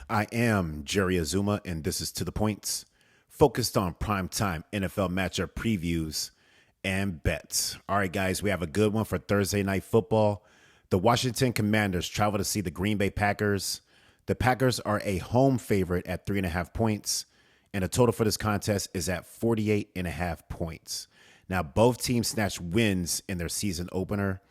I am Jerry Azuma, and this is To The Points, focused on primetime NFL matchup previews and bets. All right, guys, we have a good one for Thursday Night Football. The Washington Commanders travel to see the Green Bay Packers. The Packers are a home favorite at 3.5 points, and the total for this contest is at 48.5 points. Now, both teams snatched wins in their season opener.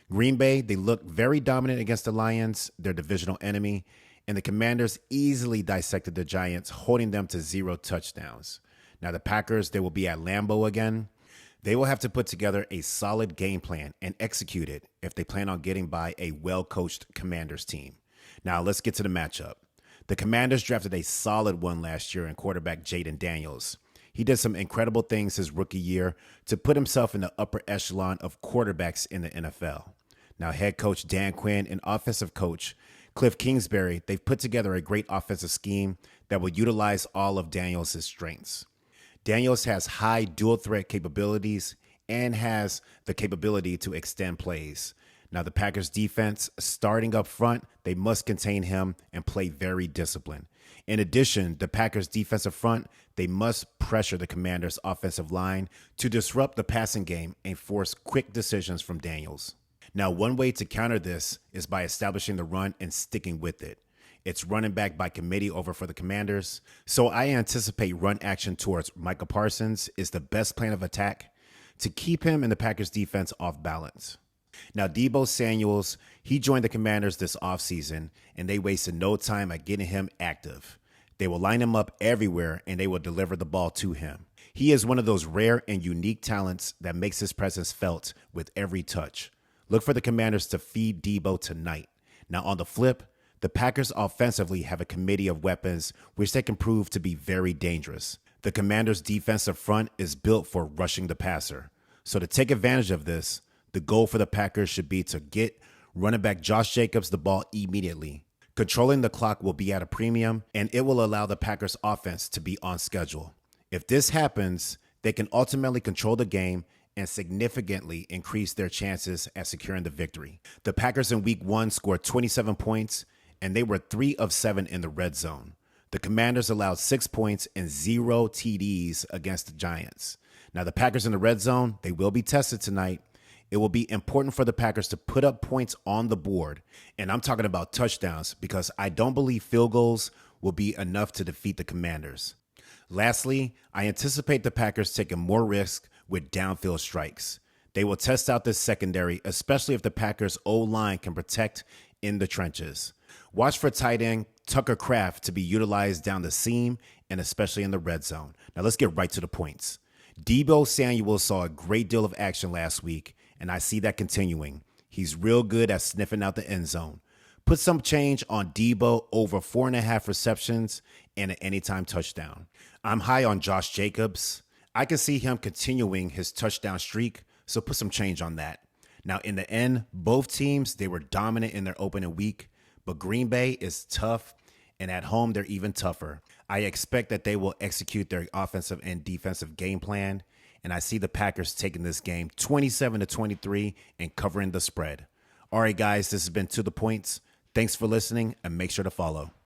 Green Bay, they look very dominant against the Lions, their divisional enemy, and the Commanders easily dissected the Giants, holding them to 0 touchdowns. Now, the Packers, they will be at Lambeau again. They will have to put together a solid game plan and execute it if they plan on getting by a well-coached Commanders team. Now, let's get to the matchup. The Commanders drafted a solid one last year in quarterback Jaden Daniels. He did some incredible things his rookie year to put himself in the upper echelon of quarterbacks in the NFL. Now, head coach Dan Quinn and offensive coach Cliff Kingsbury, they've put together a great offensive scheme that will utilize all of Daniels' strengths. Daniels has high dual threat capabilities and has the capability to extend plays. Now, the Packers defense, starting up front, they must contain him and play very disciplined. In addition, the Packers defensive front, they must pressure the Commanders' offensive line to disrupt the passing game and force quick decisions from Daniels. Now, one way to counter this is by establishing the run and sticking with it. It's running back by committee over for the Commanders. So I anticipate run action towards Micah Parsons is the best plan of attack to keep him and the Packers defense off balance. Now, Deebo Samuels, he joined the Commanders this offseason, and they wasted no time at getting him active. They will line him up everywhere, and they will deliver the ball to him. He is one of those rare and unique talents that makes his presence felt with every touch. Look for the Commanders to feed Deebo tonight. Now, on the flip, the Packers offensively have a committee of weapons which they can prove to be very dangerous. The Commanders' defensive front is built for rushing the passer. So to take advantage of this, the goal for the Packers should be to get running back Josh Jacobs the ball immediately. Controlling the clock will be at a premium, and it will allow the Packers' offense to be on schedule. If this happens, they can ultimately control the game and significantly increase their chances at securing the victory. The Packers in Week 1 scored 27 points, and they were 3 of 7 in the red zone. The Commanders allowed 6 points and 0 TDs against the Giants. Now, the Packers in the red zone, they will be tested tonight. It will be important for the Packers to put up points on the board, and I'm talking about touchdowns because I don't believe field goals will be enough to defeat the Commanders. Lastly, I anticipate the Packers taking more risk with downfield strikes. They will test out this secondary, especially if the Packers' O-line can protect in the trenches. Watch for tight end Tucker Kraft to be utilized down the seam and especially in the red zone. Now let's get right to the points. Deebo Samuel saw a great deal of action last week, and I see that continuing. He's real good at sniffing out the end zone. Put some change on Deebo over 4.5 receptions and an anytime touchdown. I'm high on Josh Jacobs. I can see him continuing his touchdown streak, so put some change on that. Now, in the end, both teams, they were dominant in their opening week, but Green Bay is tough, and at home, they're even tougher. I expect that they will execute their offensive and defensive game plan, and I see the Packers taking this game 27-23 and covering the spread. All right, guys, this has been To The Points. Thanks for listening, and make sure to follow.